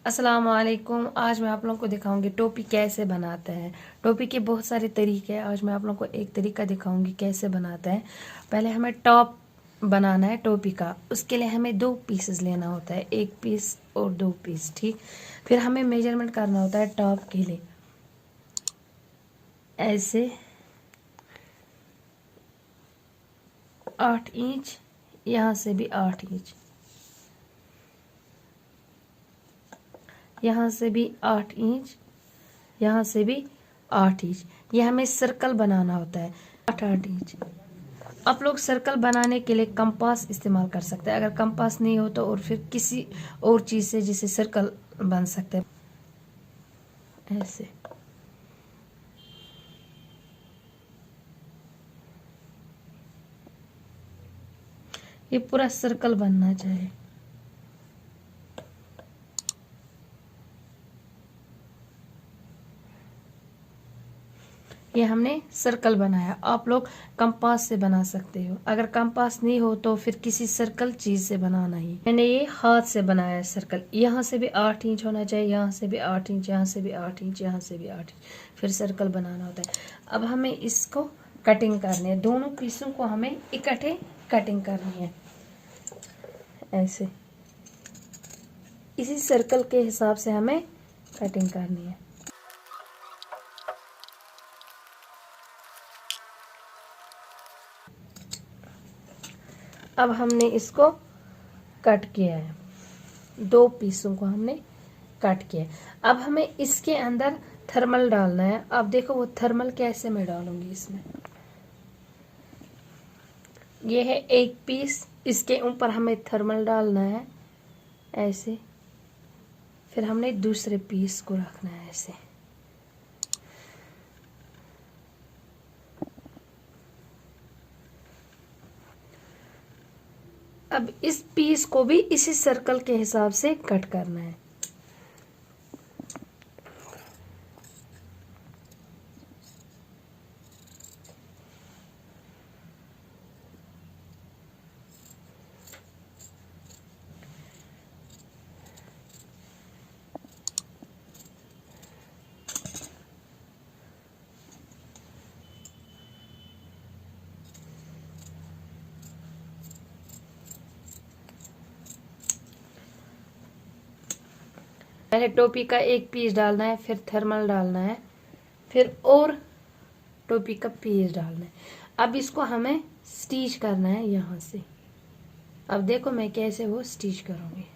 अस्सलाम वालेकुम। आज मैं आप लोगों को दिखाऊंगी टोपी कैसे बनाते हैं। टोपी के बहुत सारे तरीके हैं। आज मैं आप लोगों को एक तरीका दिखाऊंगी कैसे बनाते हैं। पहले हमें टॉप बनाना है टोपी का। उसके लिए हमें 2 पीसेस लेना होता है, 1 पीस और 2 पीस, ठीक। फिर हमें मेजरमेंट करना होता है टॉप के लिए। ऐसे 8 इंच, यहाँ से भी 8 इंच, यहाँ से भी 8 इंच, यहाँ से भी 8 इंच। ये हमें सर्कल बनाना होता है 8-8 इंच। आप लोग सर्कल बनाने के लिए कंपास इस्तेमाल कर सकते हैं। अगर कंपास नहीं हो तो और फिर किसी और चीज़ से जिसे सर्कल बन सकते हैं। ऐसे ये पूरा सर्कल बनना चाहिए। ये हमने सर्कल बनाया। आप लोग कंपास से बना सकते हो। अगर कंपास नहीं हो तो फिर किसी सर्कल चीज से बनाना ही। मैंने ये हाथ से बनाया है सर्कल। यहाँ से भी 8 इंच होना चाहिए, यहाँ से भी 8 इंच, यहाँ से भी 8 इंच, यहाँ से भी 8 इंच। फिर सर्कल बनाना होता है। अब हमें इसको कटिंग करनी है। दोनों पीसों को हमें इकट्ठे कटिंग करनी है। ऐसे इसी सर्कल के हिसाब से हमें कटिंग करनी है। अब हमने इसको कट किया है। 2 पीसों को हमने कट किया है। अब हमें इसके अंदर थर्मल डालना है। अब देखो वो थर्मल कैसे मैं डालूंगी इसमें। ये है 1 पीस, इसके ऊपर हमें थर्मल डालना है ऐसे। फिर हमने दूसरे पीस को रखना है ऐसे। अब इस पीस को भी इसी सर्कल के हिसाब से कट करना है। पहले टोपी का 1 पीस डालना है, फिर थर्मल डालना है, फिर और टोपी का पीस डालना है। अब इसको हमें स्टिच करना है यहाँ से। अब देखो मैं कैसे वो स्टिच करूंगी।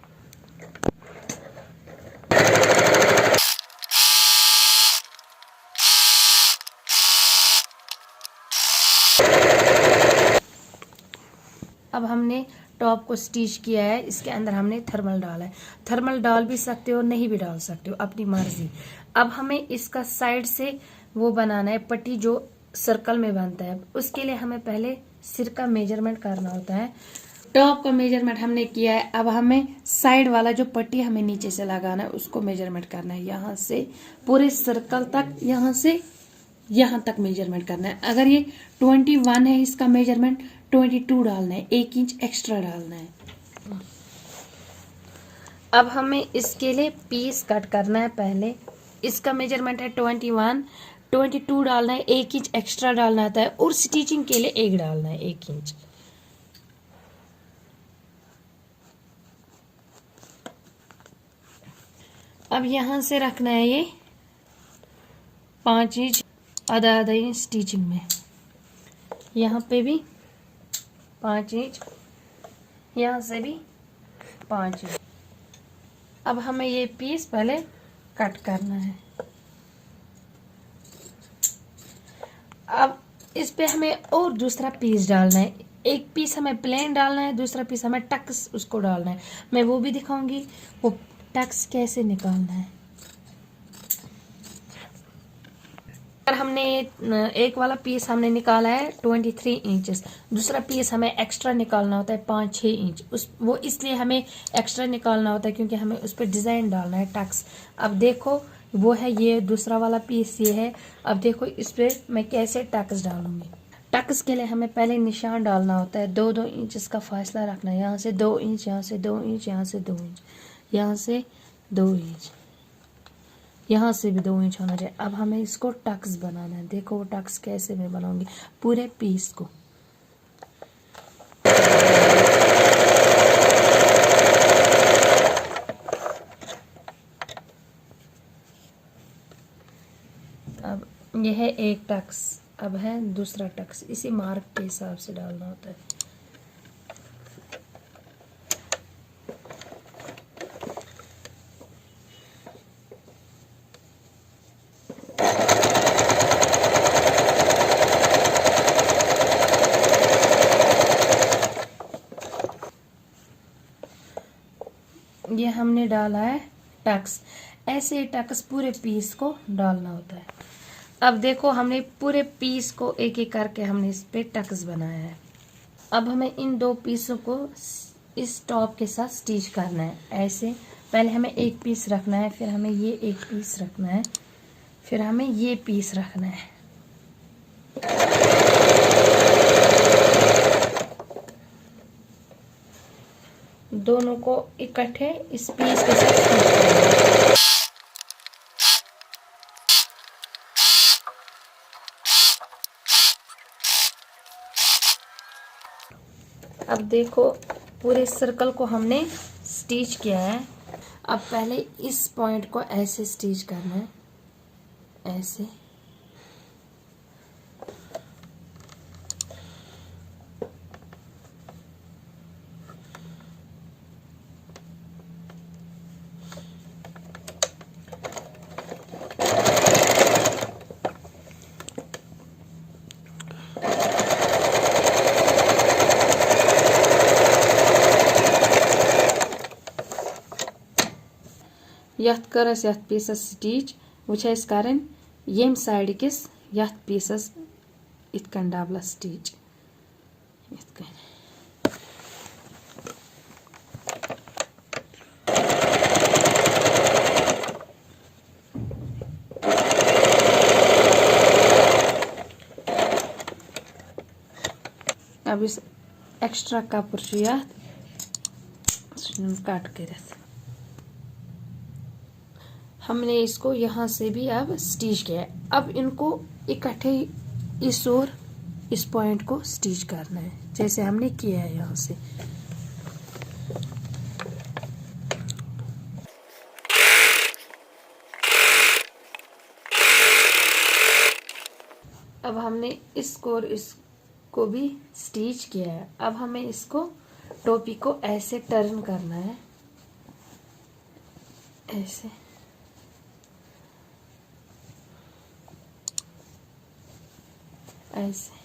अब हमने टॉप को स्टिच किया है। इसके अंदर हमने थर्मल डाला है। थर्मल डाल भी सकते हो, नहीं भी डाल सकते हो, अपनी मर्जी। अब हमें इसका साइड से वो बनाना है पट्टी जो सर्कल में बनता है। उसके लिए हमें पहले सिर का मेजरमेंट करना होता है। टॉप का मेजरमेंट हमने किया है। अब हमें साइड वाला जो पट्टी हमें नीचे से लगाना है उसको मेजरमेंट करना है। यहाँ से पूरे सर्कल तक, यहाँ से यहाँ तक मेजरमेंट करना है। अगर ये 21 है इसका मेजरमेंट, 22 डालना है, 1 इंच एक्स्ट्रा डालना है। अब हमें इसके लिए पीस कट करना है। पहले इसका मेजरमेंट है 21, 22 डालना है, 1 इंच एक्स्ट्रा डालना होता है और स्टिचिंग के लिए 1 डालना है, 1 इंच। अब यहां से रखना है ये 5 इंच, आधा आधा इंच स्टिचिंग में। यहाँ पे भी 5 इंच, यहाँ से भी 5 इंच। अब हमें ये पीस पहले कट करना है। अब इस पे हमें और दूसरा पीस डालना है। 1 पीस हमें प्लेन डालना है, दूसरा पीस हमें टक्स उसको डालना है। मैं वो भी दिखाऊंगी वो टक्स कैसे निकालना है। हमने एक वाला पीस हमने निकाला है 23 इंचेस। दूसरा पीस हमें एक्स्ट्रा निकालना होता है 5-6 इंच। वो इसलिए हमें एक्स्ट्रा निकालना होता है क्योंकि हमें उस पर डिजाइन डालना है, टक्स। अब देखो वो है ये दूसरा वाला पीस, ये है। अब देखो इस पे मैं कैसे टक्स डालूंगी। टक्स के लिए हमें पहले निशान डालना होता है। 2-2 इंच का फासला रखना है। यहाँ से 2 इंच, यहाँ से 2 इंच, यहाँ से 2 इंच, यहाँ से 2 इंच, यहाँ से भी 2 इंच होना चाहिए। अब हमें इसको टक्स बनाना है। देखो वो टक्स कैसे मैं बनाऊंगी पूरे पीस को। अब यह है एक टक्स, अब है दूसरा टक्स। इसी मार्क के हिसाब से डालना होता है। ये हमने डाला है टक्स। ऐसे ही टक्स पूरे पीस को डालना होता है। अब देखो हमने पूरे पीस को एक एक करके हमने इस पे टक्स बनाया है। अब हमें इन 2 पीसों को इस टॉप के साथ स्टिच करना है। ऐसे पहले हमें एक पीस रखना है, फिर हमें ये एक पीस रखना है, फिर हमें ये पीस रखना है। दोनों को इकट्ठे इस पीस के साथ स्टिच करना है। अब देखो पूरे सर्कल को हमने स्टिच किया है। अब पहले इस पॉइंट को ऐसे स्टिच करना है, ऐसे। यथ कर अस यथ पीसस स्टिच वुछ अस करन येम साइड किस यथ पीसस इत कन डबल स्टिच इत कन। अब इस एक्स्ट्रा कपड़ यथ कट कर हमने इसको यहाँ से भी अब स्टिच किया है। अब इनको इकट्ठे इस और इस पॉइंट को स्टिच करना है जैसे हमने किया है यहाँ से। अब हमने इसको और इसको भी स्टिच किया है। अब हमें इसको टोपी को ऐसे टर्न करना है, ऐसे। ऐसे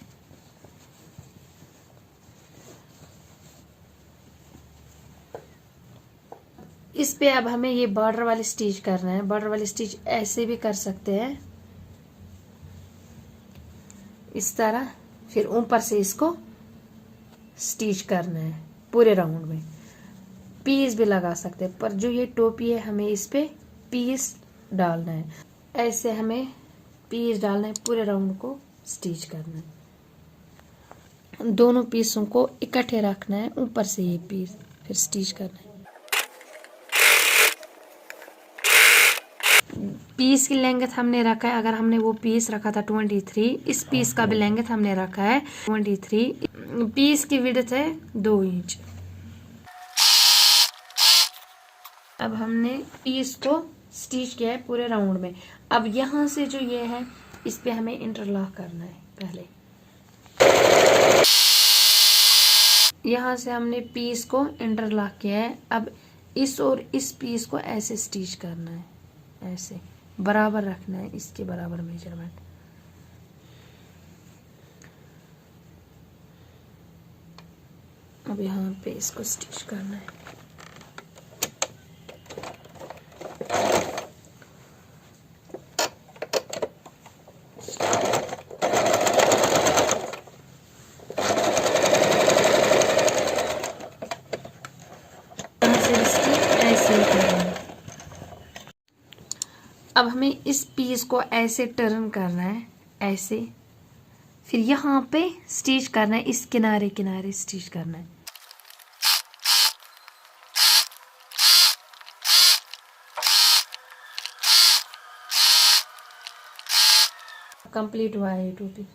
इस पे अब हमें ये बॉर्डर वाली स्टिच करना है। बॉर्डर वाली स्टिच ऐसे भी कर सकते हैं, इस तरह। फिर ऊपर से इसको स्टिच करना है पूरे राउंड में। पीस भी लगा सकते हैं, पर जो ये टोपी है हमें इस पे पीस डालना है। ऐसे हमें पीस डालना है, पूरे राउंड को स्टिच करना है। दोनों पीसों को इकट्ठे रखना है, ऊपर से ये पीस फिर स्टिच करना है। पीस की लेंथ हमने रखा है, अगर हमने वो पीस रखा था 23, इस पीस का भी लेंथ हमने रखा है 23। पीस की विड्थ है 2 इंच। अब हमने पीस को स्टिच किया है पूरे राउंड में। अब यहाँ से जो ये है इस पे हमें इंटरलॉक करना है। पहले यहाँ से हमने पीस को इंटरलॉक किया है। अब इस और इस पीस को ऐसे स्टिच करना है, ऐसे बराबर रखना है, इसके बराबर मेजरमेंट। अब यहाँ पे इसको स्टिच करना है। अब हमें इस पीस को ऐसे टर्न करना है, ऐसे। फिर यहाँ पे स्टिच करना है, इस किनारे किनारे स्टिच करना है। कंप्लीट हुआ है ये टोपी।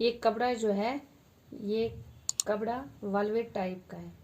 ये कपड़ा जो है ये कपड़ा वेलवेट टाइप का है।